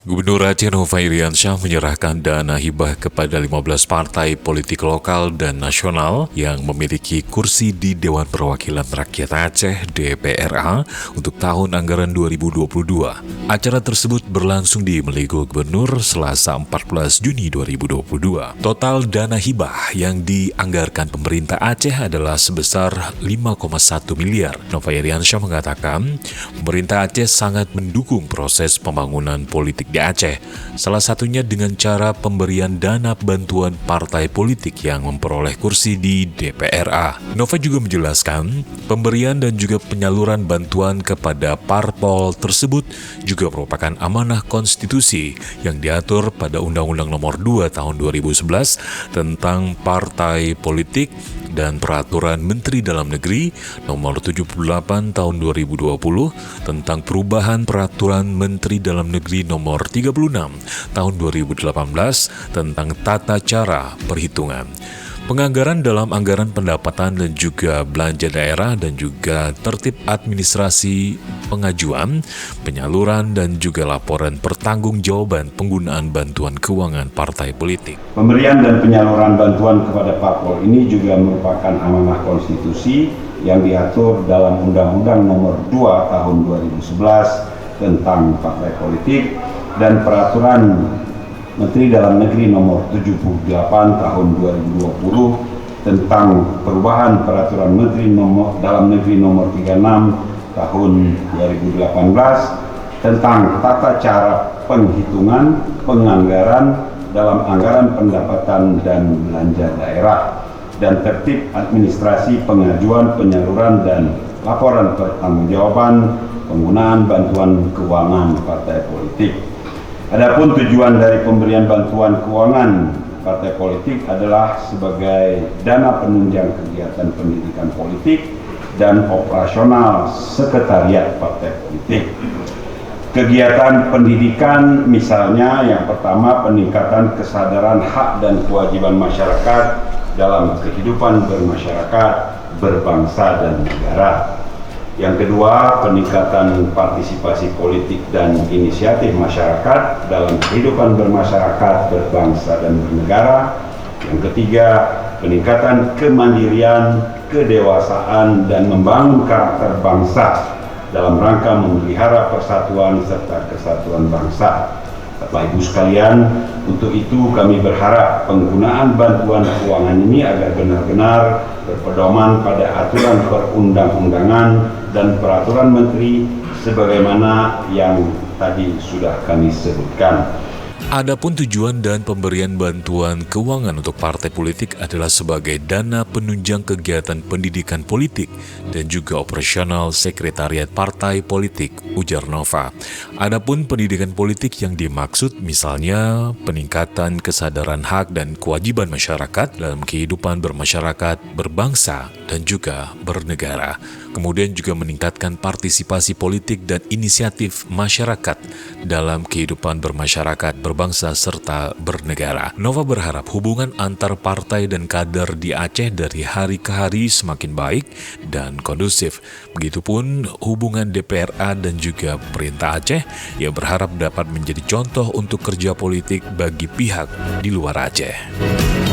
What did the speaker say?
Gubernur Aceh Nova Iriansyah menyerahkan dana hibah kepada 15 partai politik lokal dan nasional yang memiliki kursi di Dewan Perwakilan Rakyat Aceh (DPRA) untuk tahun anggaran 2022. Acara tersebut berlangsung di Meligo Gubernur Selasa 14 Juni 2022. Total dana hibah yang dianggarkan pemerintah Aceh adalah sebesar 5,1 miliar. Nova Iriansyah mengatakan, pemerintah Aceh sangat mendukung proses pembangunan politik di Aceh, salah satunya dengan cara pemberian dana bantuan partai politik yang memperoleh kursi di DPRA. Nova juga menjelaskan, pemberian dan juga penyaluran bantuan kepada parpol tersebut juga merupakan amanah konstitusi yang diatur pada Undang-Undang Nomor 2 Tahun 2011 tentang partai politik dan Peraturan Menteri Dalam Negeri Nomor 78 Tahun 2020 tentang perubahan Peraturan Menteri Dalam Negeri Nomor 36 Tahun 2018 tentang tata cara perhitungan. Penganggaran dalam anggaran pendapatan dan juga belanja daerah dan juga tertib administrasi pengajuan, penyaluran dan juga laporan pertanggungjawaban penggunaan bantuan keuangan partai politik. Pemberian dan penyaluran bantuan kepada parpol ini juga merupakan amanah konstitusi yang diatur dalam Undang-Undang Nomor 2 Tahun 2011 tentang partai politik dan Peraturan Menteri Dalam Negeri Nomor 78 Tahun 2020 tentang perubahan Peraturan Menteri Dalam Negeri Nomor 36 Tahun 2018 tentang tata cara penghitungan penganggaran dalam anggaran pendapatan dan belanja daerah dan tertib administrasi pengajuan, penyaluran dan laporan pertanggungjawaban penggunaan bantuan keuangan partai politik. Adapun tujuan dari pemberian bantuan keuangan partai politik adalah sebagai dana penunjang kegiatan pendidikan politik dan operasional sekretariat partai politik. Kegiatan pendidikan misalnya yang pertama peningkatan kesadaran hak dan kewajiban masyarakat dalam kehidupan bermasyarakat, berbangsa dan negara. Yang kedua, peningkatan partisipasi politik dan inisiatif masyarakat dalam kehidupan bermasyarakat, berbangsa dan bernegara. Yang ketiga, peningkatan kemandirian, kedewasaan dan membangun karakter bangsa dalam rangka memelihara persatuan serta kesatuan bangsa. Bapak Ibu sekalian, untuk itu kami berharap penggunaan bantuan keuangan ini agar benar-benar berpedoman pada aturan perundang-undangan dan peraturan menteri sebagaimana yang tadi sudah kami sebutkan. Adapun tujuan dan pemberian bantuan keuangan untuk partai politik adalah sebagai dana penunjang kegiatan pendidikan politik dan juga operasional sekretariat partai politik, ujar Nova. Adapun pendidikan politik yang dimaksud misalnya peningkatan kesadaran hak dan kewajiban masyarakat dalam kehidupan bermasyarakat, berbangsa, dan juga bernegara. Kemudian juga meningkatkan partisipasi politik dan inisiatif masyarakat dalam kehidupan bermasyarakat, berbangsa, serta bernegara. Nova berharap hubungan antar partai dan kader di Aceh dari hari ke hari semakin baik dan kondusif. Begitupun hubungan DPRA dan juga pemerintah Aceh yang berharap dapat menjadi contoh untuk kerja politik bagi pihak di luar Aceh.